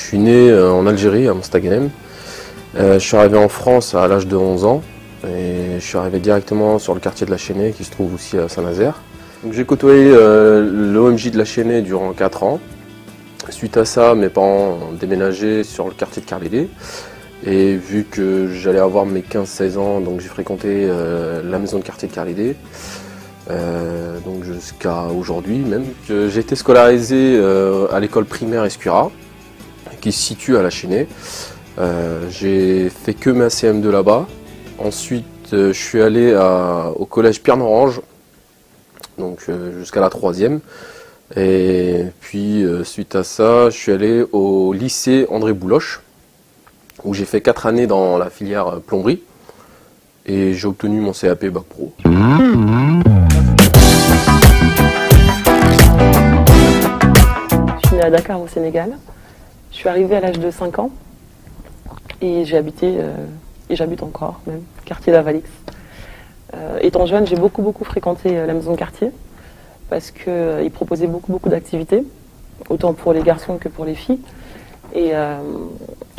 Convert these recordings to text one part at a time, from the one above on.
suis né en Algérie, à Mostaganem. Je suis arrivé en France à l'âge de 11 ans et je suis arrivé directement sur le quartier de la Chênaie qui se trouve aussi à Saint-Nazaire. J'ai côtoyé l'OMJ de la Chênaie durant 4 ans. Suite à ça, mes parents ont déménagé sur le quartier de Carlédé. Et vu que j'allais avoir mes 15-16 ans, donc j'ai fréquenté la maison de quartier de Carlédé. Donc jusqu'à aujourd'hui même. J'ai été scolarisé à l'école primaire Escura, qui se situe à la Chênaie. J'ai fait que ma CM2 là-bas. Ensuite, je suis allé au collège Pierre-Morange, donc jusqu'à la 3e. Et puis, suite à ça, je suis allé au lycée André Bouloche, où j'ai fait 4 années dans la filière plomberie. Et j'ai obtenu mon CAP Bac Pro. Je suis née à Dakar au Sénégal. Je suis arrivée à l'âge de 5 ans et j'ai habité, et j'habite encore même, quartier d'Avalix. Étant jeune, j'ai beaucoup fréquenté la maison de quartier parce qu'ils proposaient beaucoup d'activités, autant pour les garçons que pour les filles. Et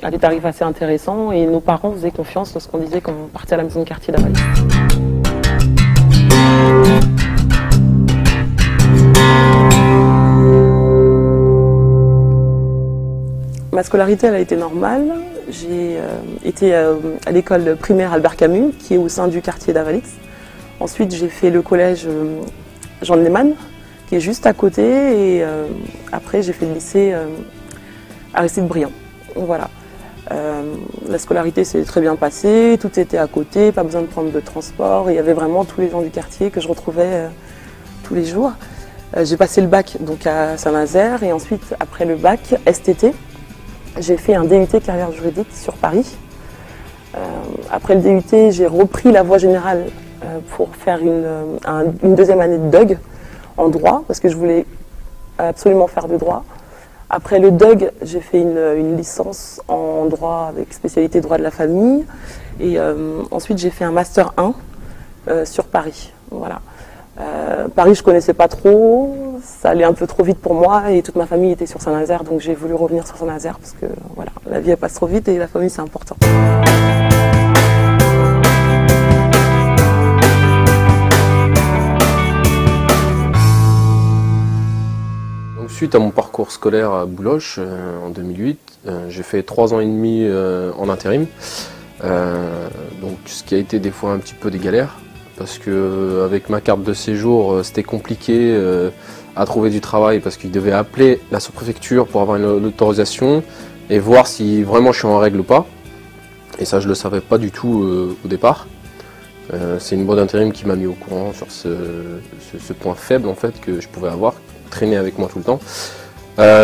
elle est arrivée assez intéressant et nos parents faisaient confiance lorsqu'on disait qu'on partait à la maison de quartier d'Avalix. Ma scolarité elle a été normale. J'ai été à l'école primaire Albert Camus, qui est au sein du quartier d'Avalix. Ensuite, j'ai fait le collège Jean Lehmann, qui est juste à côté. Et après, j'ai fait le lycée Aristide Briand. Voilà. La scolarité s'est très bien passée, tout était à côté, pas besoin de prendre de transport. Il y avait vraiment tous les gens du quartier que je retrouvais tous les jours. J'ai passé le bac donc à Saint-Nazaire et ensuite, après le bac, STT, j'ai fait un DUT carrière juridique sur Paris. Après le DUT, j'ai repris la voie générale pour faire une deuxième année de DUG en droit, parce que je voulais absolument faire de droit. Après le DUG, j'ai fait une licence en droit avec spécialité droit de la famille. Et ensuite, j'ai fait un Master 1 sur Paris. Voilà. Paris, je ne connaissais pas trop. Ça allait un peu trop vite pour moi et toute ma famille était sur Saint-Nazaire. Donc j'ai voulu revenir sur Saint-Nazaire parce que voilà, la vie elle passe trop vite et la famille c'est important. Suite à mon parcours scolaire à Bouloche en 2008, j'ai fait 3 ans et demi en intérim, donc ce qui a été des fois un petit peu des galères, parce que avec ma carte de séjour c'était compliqué à trouver du travail, parce qu'il devait appeler la sous-préfecture pour avoir une autorisation et voir si vraiment je suis en règle ou pas, et ça je le savais pas du tout au départ. C'est une boîte d'intérim qui m'a mis au courant sur ce point faible en fait que je pouvais avoir, traîner avec moi tout le temps.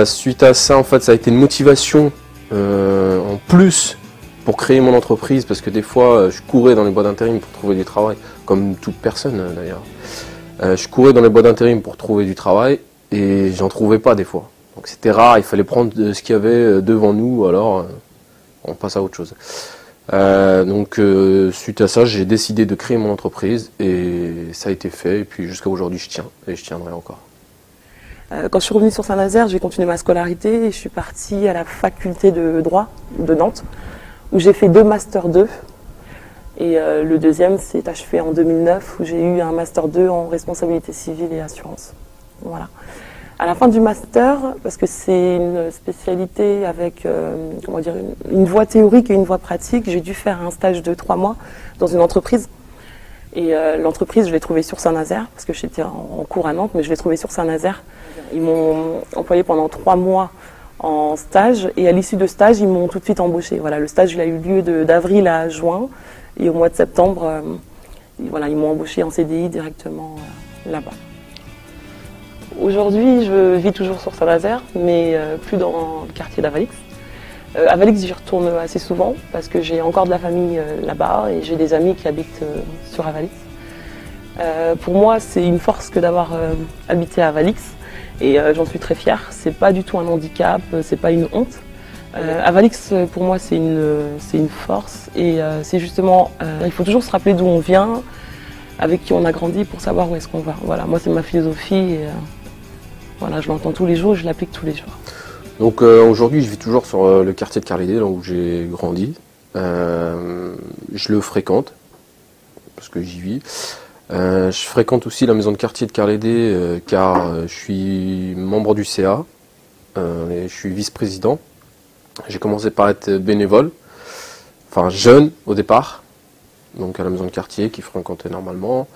Suite à ça, en fait, ça a été une motivation en plus pour créer mon entreprise, parce que des fois, je courais dans les boîtes d'intérim pour trouver du travail, comme toute personne d'ailleurs. Je courais dans les boîtes d'intérim pour trouver du travail et j'en trouvais pas des fois. Donc c'était rare, il fallait prendre ce qu'il y avait devant nous, alors on passe à autre chose. Donc suite à ça, j'ai décidé de créer mon entreprise et ça a été fait. Et puis jusqu'à aujourd'hui, je tiens et je tiendrai encore. Quand je suis revenue sur Saint-Nazaire, j'ai continué ma scolarité et je suis partie à la faculté de droit de Nantes, où j'ai fait 2 Master 2. Et le deuxième s'est achevé en 2009, où j'ai eu un Master 2 en responsabilité civile et assurance. Voilà. À la fin du Master, parce que c'est une spécialité avec comment dire, une voie théorique et une voie pratique, j'ai dû faire un stage de 3 mois dans une entreprise. Et l'entreprise, je l'ai trouvée sur Saint-Nazaire, parce que j'étais en cours à Nantes, mais je l'ai trouvée sur Saint-Nazaire. Ils m'ont employé pendant 3 mois en stage, et à l'issue de stage, ils m'ont tout de suite embauché. Voilà, le stage il a eu lieu d'avril à juin, et au mois de septembre, voilà, ils m'ont embauché en CDI directement là-bas. Aujourd'hui, je vis toujours sur Saint-Nazaire, mais plus dans le quartier d'Avalix. Avalix, j'y retourne assez souvent parce que j'ai encore de la famille là-bas et j'ai des amis qui habitent sur Avalix. Pour moi, c'est une force que d'avoir habité à Avalix et j'en suis très fière. C'est pas du tout un handicap, c'est pas une honte. Avalix, pour moi, c'est une force et c'est justement, il faut toujours se rappeler d'où on vient, avec qui on a grandi pour savoir où est-ce qu'on va. Voilà, moi, c'est ma philosophie et voilà, je l'entends tous les jours et je l'applique tous les jours. Donc aujourd'hui, je vis toujours sur le quartier de Carlédé, là où j'ai grandi. Je le fréquente, parce que j'y vis. Je fréquente aussi la maison de quartier de Carlédé, car je suis membre du CA, et je suis vice-président. J'ai commencé par être bénévole, enfin jeune au départ, donc à la maison de quartier qui fréquentait normalement.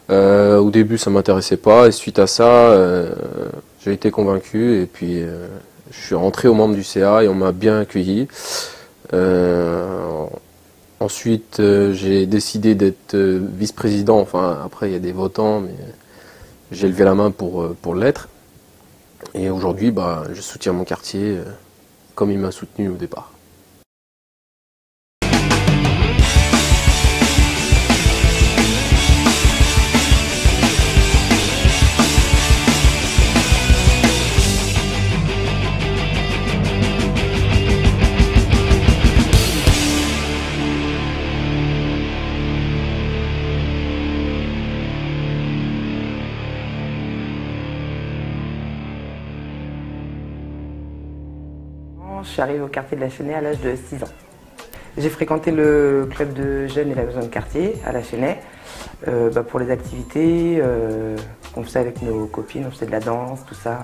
Au début, ça m'intéressait pas, et suite à ça, j'ai été convaincu, et puis je suis rentré aux membres du CA et on m'a bien accueilli. Ensuite, j'ai décidé d'être vice-président. Enfin, après, il y a des votants, mais j'ai levé la main pour l'être. Et aujourd'hui, je soutiens mon quartier comme il m'a soutenu au départ. Je suis arrivée au quartier de la Chênaie à l'âge de 6 ans. J'ai fréquenté le club de jeunes et la maison de quartier à la Chênaie pour les activités qu'on faisait avec nos copines, on faisait de la danse, tout ça.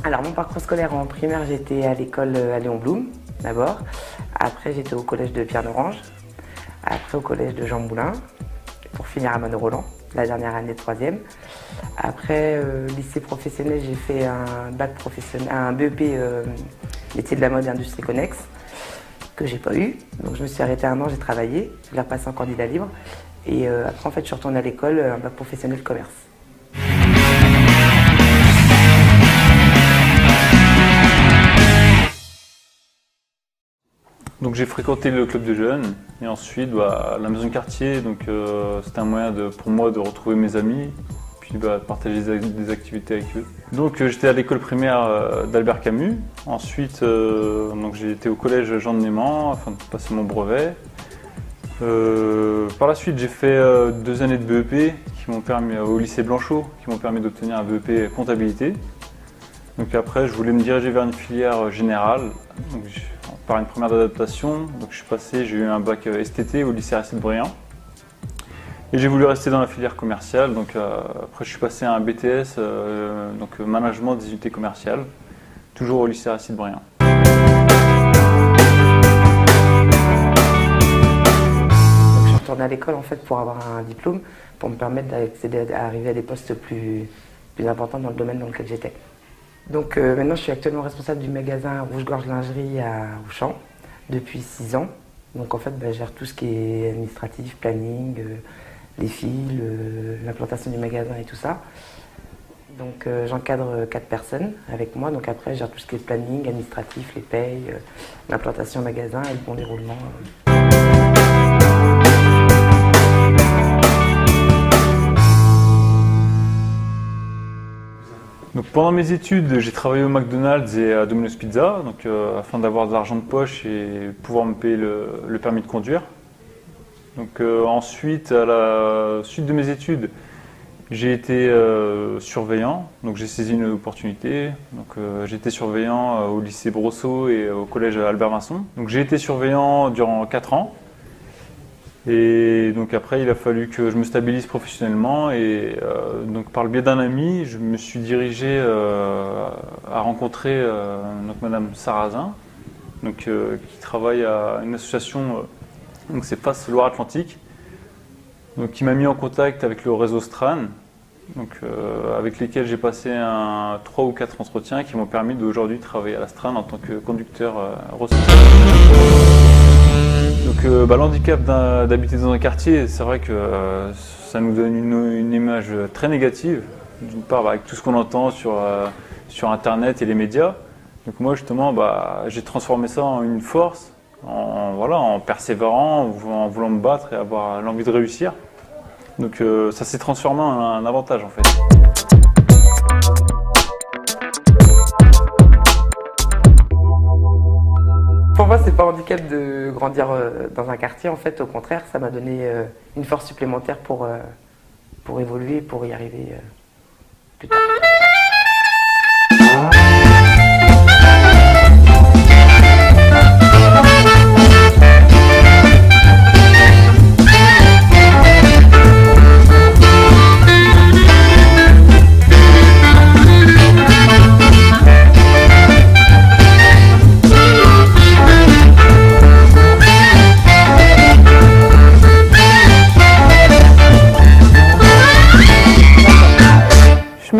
Alors mon parcours scolaire en primaire, j'étais à l'école à Léon Blum d'abord. Après j'étais au collège de Pierre-Norange. Après au collège de Jean Moulin. Pour finir à Mano-Roland, la dernière année de 3e. Après lycée professionnel, j'ai fait un bac professionnel, un BEP métier de la mode et industrie connexe que j'ai pas eu. Donc je me suis arrêtée 1 an, j'ai travaillé, je l'ai repassé en candidat libre. Et après en fait je suis retournée à l'école, un bac professionnel de commerce. Donc j'ai fréquenté le club de jeunes et ensuite la maison de quartier. Donc c'était un moyen pour moi de retrouver mes amis, puis de partager des activités avec eux. Donc j'étais à l'école primaire d'Albert Camus. Ensuite j'ai été au collège Jean de Néman afin de passer mon brevet. Par la suite j'ai fait 2 années de BEP qui m'ont permis au lycée Blanchot, qui m'ont permis d'obtenir un BEP comptabilité. Donc après je voulais me diriger vers une filière générale. Donc, par une première adaptation, donc j'ai eu un bac STT au lycée Aristide Briand. Et j'ai voulu rester dans la filière commerciale, donc après je suis passé à un BTS, donc management des unités commerciales, toujours au lycée Aristide Briand. Donc, je suis retournée à l'école en fait pour avoir un diplôme, pour me permettre d'arriver à des postes plus importants dans le domaine dans lequel j'étais. Donc maintenant je suis actuellement responsable du magasin Rouge-Gorge Lingerie à Auchan depuis 6 ans. Donc en fait je gère tout ce qui est administratif, planning, les fils, l'implantation du magasin et tout ça. Donc j'encadre 4 personnes avec moi, donc après je gère tout ce qui est planning, administratif, les payes, l'implantation au magasin et le bon déroulement. Donc pendant mes études, j'ai travaillé au McDonald's et à Domino's Pizza, donc afin d'avoir de l'argent de poche et pouvoir me payer le permis de conduire. Donc ensuite, à la suite de mes études, j'ai été surveillant, donc j'ai saisi une opportunité. Donc j'ai été surveillant au lycée Brosseau et au collège Albert Masson. Donc j'ai été surveillant durant 4 ans. Et donc après, il a fallu que je me stabilise professionnellement et donc par le biais d'un ami, je me suis dirigé à rencontrer donc Madame Sarrazin, donc qui travaille à une association, donc c'est FACE Loire-Atlantique, donc qui m'a mis en contact avec le réseau Stran, donc avec lesquels j'ai passé 3 ou 4 entretiens qui m'ont permis d'aujourd'hui travailler à la Stran en tant que conducteur ressources. Donc l'handicap d'habiter dans un quartier, c'est vrai que ça nous donne une image très négative, d'une part avec tout ce qu'on entend sur Internet et les médias. Donc moi justement, j'ai transformé ça en une force, en persévérant, en voulant me battre et avoir l'envie de réussir. Donc ça s'est transformé en un avantage en fait. Pour moi, c'est pas un handicap de grandir dans un quartier. En fait, au contraire, ça m'a donné une force supplémentaire pour évoluer, pour y arriver plus tard.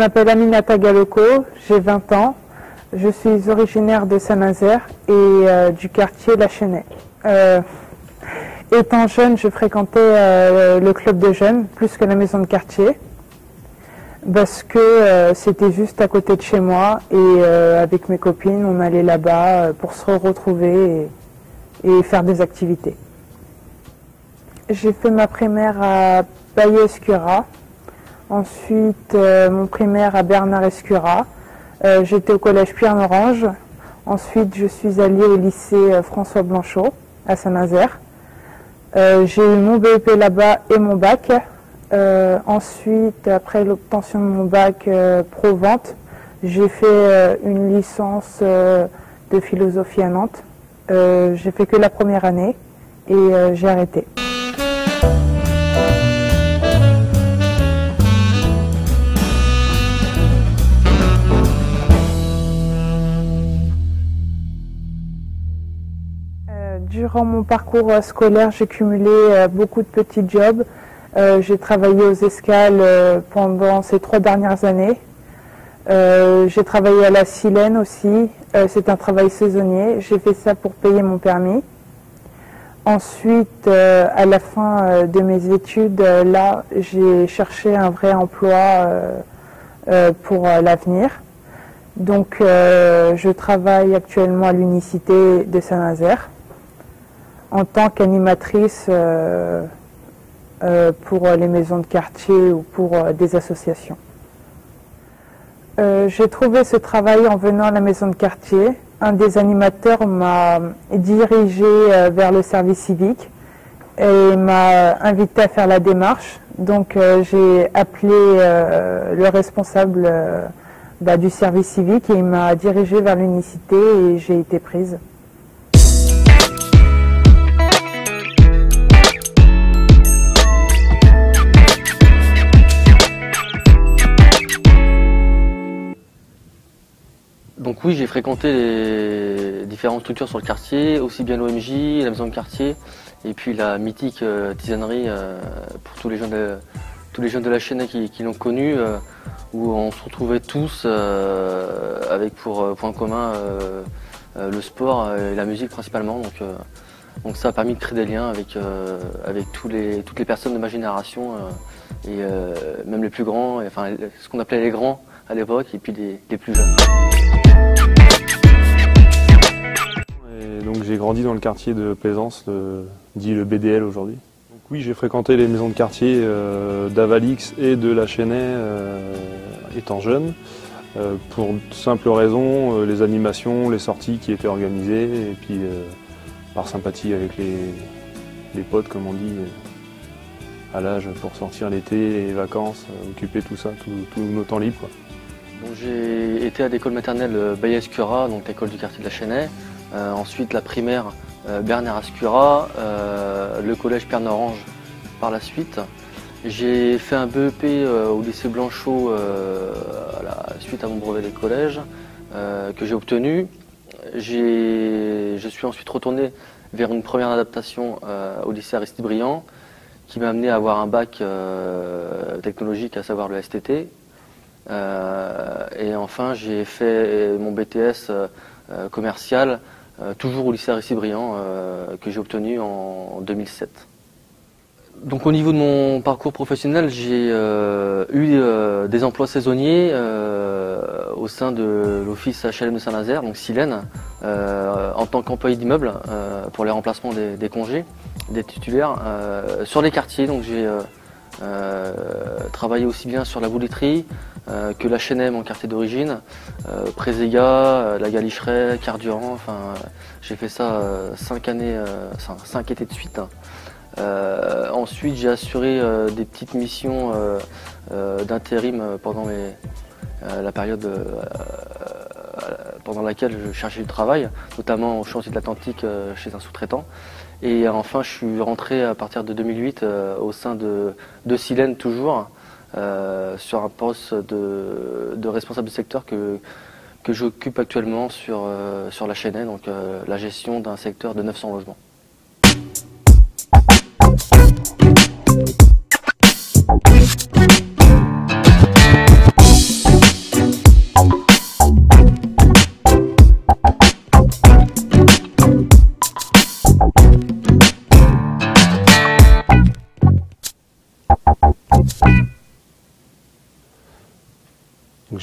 m'appelle Aminata Galoko, j'ai 20 ans. Je suis originaire de Saint-Nazaire et du quartier La Chênaie. Étant jeune, je fréquentais le club de jeunes plus que la maison de quartier parce que c'était juste à côté de chez moi et avec mes copines, on allait là-bas pour se retrouver et faire des activités. J'ai fait ma primaire à Baillet-Escura, ensuite mon primaire à Bernard-Escura. J'étais au collège Pierre-Norange. Ensuite, je suis allée au lycée François Blanchot à Saint-Nazaire. J'ai eu mon BEP là-bas et mon bac. Ensuite, après l'obtention de mon bac pro-vente, j'ai fait une licence de philosophie à Nantes. J'ai fait que la première année et j'ai arrêté. Durant mon parcours scolaire, j'ai cumulé beaucoup de petits jobs. J'ai travaillé aux escales pendant ces 3 dernières années. J'ai travaillé à la Silène aussi. C'est un travail saisonnier. J'ai fait ça pour payer mon permis. Ensuite, à la fin de mes études, là, j'ai cherché un vrai emploi pour l'avenir. Donc, je travaille actuellement à l'Unicité de Saint-Nazaire en tant qu'animatrice pour les maisons de quartier ou pour des associations. J'ai trouvé ce travail en venant à la maison de quartier. Un des animateurs m'a dirigé vers le service civique et m'a invité à faire la démarche. Donc j'ai appelé le responsable du service civique et il m'a dirigé vers l'Unicité et j'ai été prise. Donc oui, j'ai fréquenté les différentes structures sur le quartier, aussi bien l'OMJ, la maison de quartier, et puis la mythique tisanerie pour tous les jeunes de la Chênaie qui l'ont connue, où on se retrouvait tous avec pour point commun le sport et la musique principalement. Donc ça a permis de créer des liens avec toutes les personnes de ma génération et même les plus grands, enfin ce qu'on appelait les grands à l'époque, et puis les plus jeunes. Et donc j'ai grandi dans le quartier de Plaisance, dit le BDL aujourd'hui. Donc oui, j'ai fréquenté les maisons de quartier d'Avalix et de La Chênaie étant jeune, pour simple raison, les animations, les sorties qui étaient organisées, et puis par sympathie avec les potes, comme on dit, à l'âge pour sortir l'été, les vacances, occuper tout ça, tous nos temps libres, quoi. J'ai été à l'école maternelle Baillet-Escura, donc l'école du quartier de La Chênaie. Ensuite la primaire Bernard-Escura, le collège Pierre-Norange par la suite. J'ai fait un BEP au lycée Blanchot suite à mon brevet des collèges que j'ai obtenu. Je suis ensuite retourné vers une première adaptation au lycée Aristide Briand qui m'a amené à avoir un bac technologique, à savoir le STT. Et enfin j'ai fait mon BTS commercial toujours au lycée Aristide Briand que j'ai obtenu en 2007. Donc au niveau de mon parcours professionnel, j'ai eu des emplois saisonniers au sein de l'office HLM de Saint-Nazaire, donc Silène, en tant qu'employé d'immeuble pour les remplacements des congés, des titulaires, sur les quartiers. Donc j'ai travaillé aussi bien sur la Bouletterie que La Chênaie, mon quartier d'origine, Préséga, la Galicheraie, Carduran, enfin j'ai fait ça 5 étés de suite. Ensuite j'ai assuré des petites missions d'intérim pendant la période pendant laquelle je cherchais du travail, notamment au chantier de l'Atlantique chez un sous-traitant. Et enfin je suis rentré à partir de 2008 au sein de Silène toujours, sur un poste de responsable de secteur que j'occupe actuellement sur La Chênaie, donc la gestion d'un secteur de 900 logements.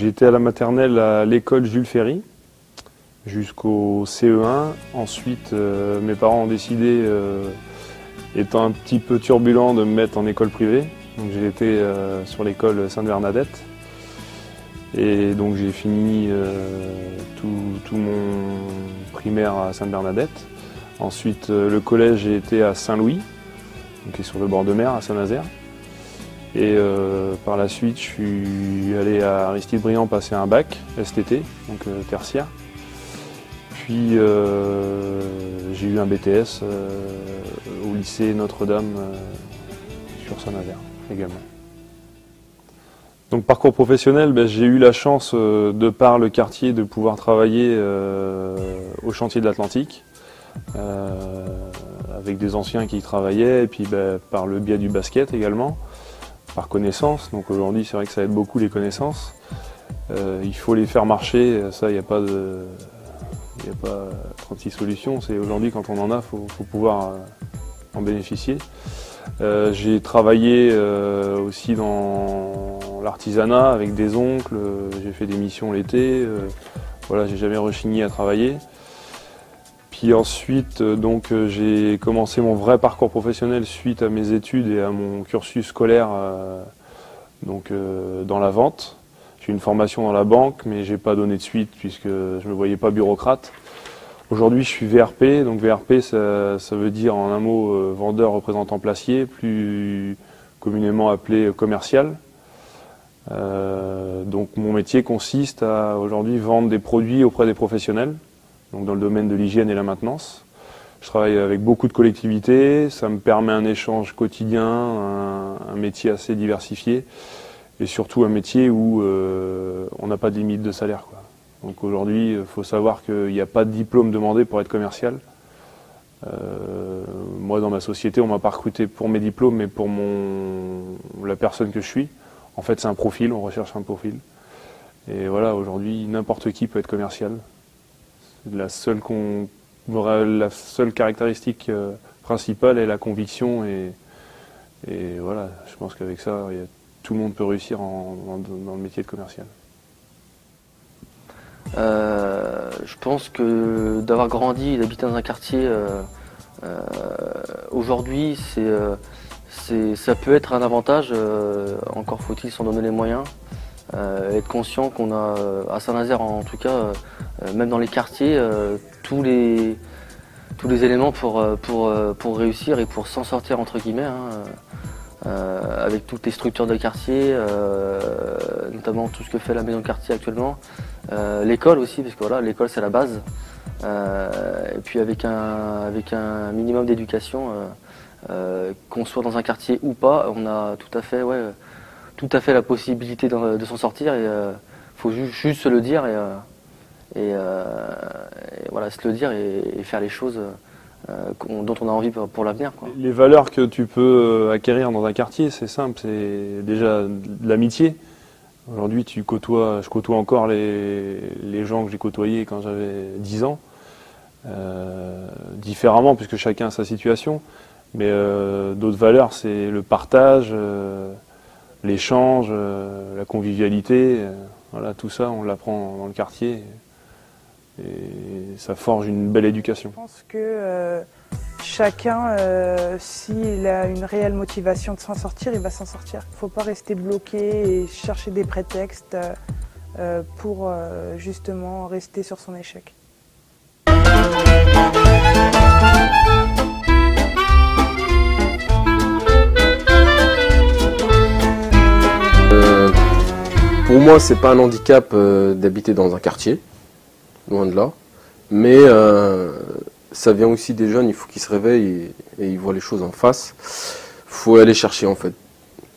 j'ai été à la maternelle à l'école Jules Ferry jusqu'au CE1. Ensuite, mes parents ont décidé, étant un petit peu turbulent, de me mettre en école privée. Donc j'ai été sur l'école Sainte-Bernadette. Et donc j'ai fini tout mon primaire à Sainte-Bernadette. Ensuite, le collège, j'ai été à Saint-Louis, qui est sur le bord de mer, à Saint-Nazaire. Et par la suite, je suis allé à Aristide-Briand passer un bac STT, donc tertiaire. Puis j'ai eu un BTS au lycée Notre-Dame sur Saint-Nazaire également. Donc parcours professionnel, j'ai eu la chance, de par le quartier, de pouvoir travailler au chantier de l'Atlantique, avec des anciens qui y travaillaient, et puis par le biais du basket également, par connaissance. Donc aujourd'hui, c'est vrai que ça aide beaucoup les connaissances. Il faut les faire marcher, ça, il n'y a pas 36 solutions. C'est aujourd'hui, quand on en a, faut pouvoir en bénéficier. J'ai travaillé aussi dans l'artisanat avec des oncles, j'ai fait des missions l'été, voilà, j'ai jamais rechigné à travailler. Puis ensuite, j'ai commencé mon vrai parcours professionnel suite à mes études et à mon cursus scolaire dans la vente. J'ai une formation dans la banque, mais j'ai pas donné de suite puisque je me voyais pas bureaucrate. Aujourd'hui, je suis VRP, donc VRP, ça veut dire en un mot vendeur représentant placier, plus communément appelé commercial. Donc mon métier consiste à aujourd'hui vendre des produits auprès des professionnels, donc dans le domaine de l'hygiène et la maintenance. Je travaille avec beaucoup de collectivités, ça me permet un échange quotidien, un métier assez diversifié et surtout un métier où on n'a pas de limite de salaire, quoi. Donc aujourd'hui, il faut savoir qu'il n'y a pas de diplôme demandé pour être commercial. Moi, dans ma société, on ne m'a pas recruté pour mes diplômes, mais pour la personne que je suis. En fait, c'est un profil, on recherche un profil. Et voilà, aujourd'hui, n'importe qui peut être commercial. La seule caractéristique principale est la conviction. Et voilà, je pense qu'avec ça, tout le monde peut réussir dans le métier de commercial. Je pense que d'avoir grandi et d'habiter dans un quartier aujourd'hui, ça peut être un avantage, encore faut-il s'en donner les moyens, être conscient qu'on a à Saint-Nazaire en tout cas, même dans les quartiers, tous les éléments pour réussir et pour s'en sortir entre guillemets, avec toutes les structures de quartier, notamment tout ce que fait la maison de quartier actuellement, l'école aussi, parce que voilà, l'école c'est la base, et puis avec un minimum d'éducation, qu'on soit dans un quartier ou pas, on a tout à fait la possibilité de s'en sortir, et faut juste se le dire et voilà, se le dire et faire les choses dont on a envie pour l'avenir, quoi. Les valeurs que tu peux acquérir dans un quartier, c'est simple, c'est déjà de l'amitié. Aujourd'hui, je côtoie encore les gens que j'ai côtoyés quand j'avais 10 ans, différemment puisque chacun a sa situation. Mais d'autres valeurs, c'est le partage, l'échange, la convivialité. Voilà, tout ça, on l'apprend dans le quartier. Et ça forge une belle éducation. Je pense que chacun, s'il a une réelle motivation de s'en sortir, il va s'en sortir. Il ne faut pas rester bloqué et chercher des prétextes pour justement rester sur son échec. Pour moi, c'est pas un handicap d'habiter dans un quartier. Loin de là, mais ça vient aussi des jeunes, il faut qu'ils se réveillent et ils voient les choses en face. Il faut aller chercher en fait.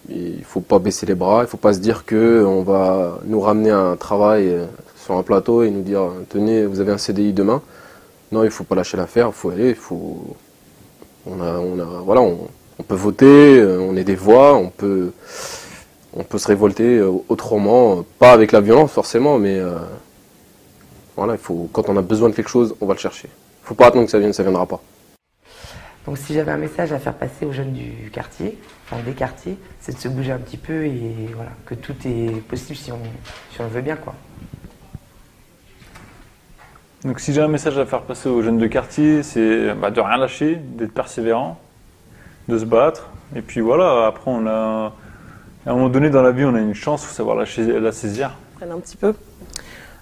Il ne faut pas baisser les bras, il ne faut pas se dire qu'on va nous ramener un travail sur un plateau et nous dire tenez, vous avez un CDI demain. Non, il ne faut pas lâcher l'affaire, il faut aller, voilà, on peut voter, on est des voix, on peut se révolter autrement, pas avec la violence forcément, mais voilà, quand on a besoin de quelque chose, on va le chercher. Il ne faut pas attendre que ça vienne, ça ne viendra pas. Donc si j'avais un message à faire passer aux jeunes du quartier, enfin des quartiers, c'est de se bouger un petit peu et voilà, que tout est possible si on le veut bien, quoi. Donc si j'ai un message à faire passer aux jeunes de quartier, c'est de rien lâcher, d'être persévérant, de se battre. Et puis voilà, après à un moment donné dans la vie, on a une chance, il faut savoir la saisir. Un petit peu.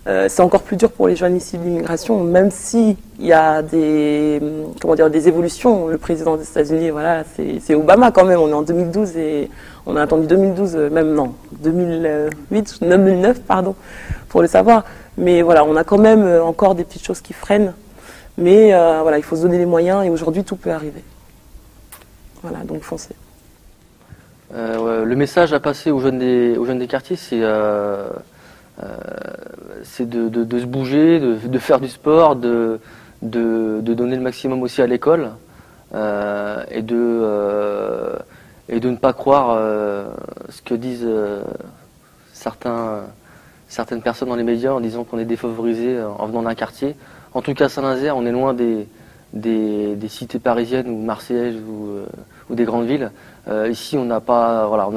C'est encore plus dur pour les jeunes issus de l'immigration, même s'il y a des évolutions. Le président des États-Unis, voilà, c'est Obama quand même. On est en 2012 et on a attendu 2012, même non, 2009, pardon, pour le savoir. Mais voilà, on a quand même encore des petites choses qui freinent. Mais voilà, il faut se donner les moyens et aujourd'hui tout peut arriver. Voilà, donc foncez. Le message à passer aux jeunes des quartiers, c'est de se bouger, de faire du sport, de donner le maximum aussi à l'école et de ne pas croire ce que disent certaines personnes dans les médias en disant qu'on est défavorisé en venant d'un quartier. En tout cas, Saint-Nazaire, on est loin des cités parisiennes ou marseillaises ou des grandes villes. Ici, on a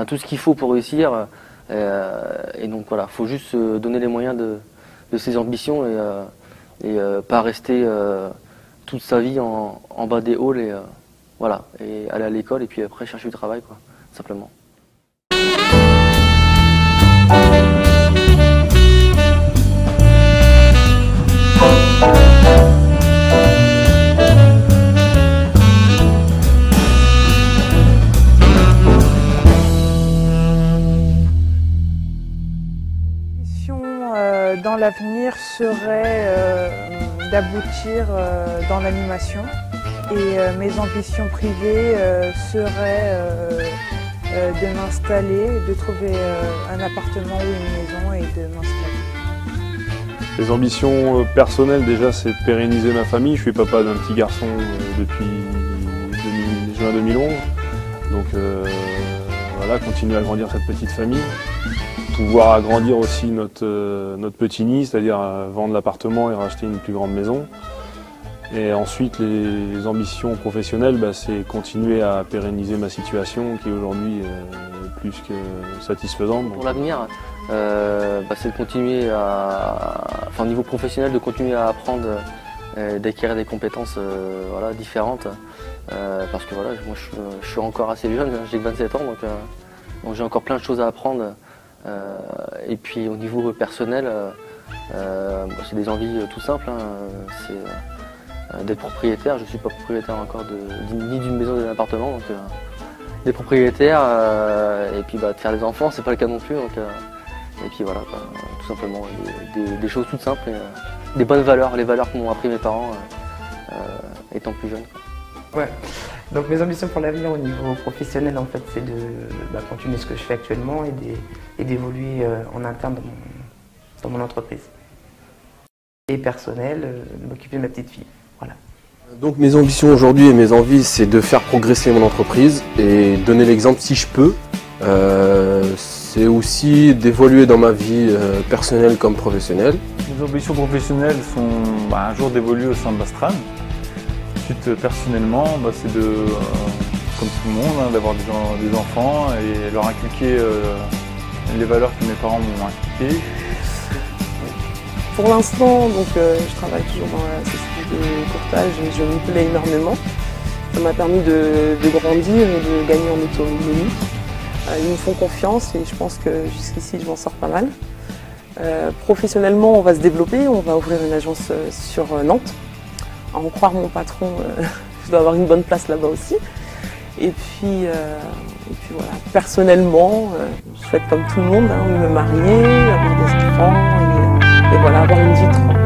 tout ce qu'il faut pour réussir. Et donc voilà, il faut juste se donner les moyens de ses ambitions et pas rester toute sa vie en bas des halls et voilà, et aller à l'école et puis après chercher du travail, quoi, simplement. Dans l'avenir serait d'aboutir dans l'animation et mes ambitions privées seraient de m'installer, de trouver un appartement ou une maison et de m'installer. Les ambitions personnelles déjà, c'est de pérenniser ma famille. Je suis papa d'un petit garçon depuis juin 2011, donc voilà, continuer à grandir cette petite famille. Pouvoir agrandir aussi notre petit nid, c'est-à-dire vendre l'appartement et racheter une plus grande maison. Et ensuite, les ambitions professionnelles, c'est continuer à pérenniser ma situation qui aujourd'hui est plus que satisfaisante. Pour l'avenir, c'est de continuer au niveau professionnel, de continuer à apprendre, d'acquérir des compétences différentes. Parce que voilà, moi je suis encore assez jeune, j'ai que 27 ans, donc j'ai encore plein de choses à apprendre. Et puis au niveau personnel, c'est des envies tout simples, c'est d'être propriétaire. Je ne suis pas propriétaire encore ni d'une maison ni d'un appartement, donc d'être propriétaire et puis de faire des enfants, c'est pas le cas non plus. Donc, et puis voilà, tout simplement des choses toutes simples, et, des bonnes valeurs, les valeurs que m'ont appris mes parents étant plus jeune. Ouais. Donc mes ambitions pour l'avenir au niveau professionnel, en fait, c'est de continuer ce que je fais actuellement et d'évoluer en interne dans mon entreprise. Et personnel, m'occuper de ma petite fille. Voilà. Donc mes ambitions aujourd'hui et mes envies, c'est de faire progresser mon entreprise et donner l'exemple si je peux. C'est aussi d'évoluer dans ma vie personnelle comme professionnelle. Mes ambitions professionnelles sont un jour d'évoluer au sein de Bastran. Ensuite, personnellement, c'est comme tout le monde, d'avoir des enfants et leur inculquer les valeurs que mes parents m'ont inculquées. Pour l'instant, je travaille toujours dans la société de courtage et je m'y plais énormément. Ça m'a permis de grandir et de gagner en autonomie. Ils me font confiance et je pense que jusqu'ici, je m'en sors pas mal. Professionnellement, on va se développer, on va ouvrir une agence sur Nantes. À en croire mon patron, je dois avoir une bonne place là-bas aussi. Et puis voilà, personnellement, je souhaite comme tout le monde, me marier, avoir des enfants et voilà, avoir une vie tranquille.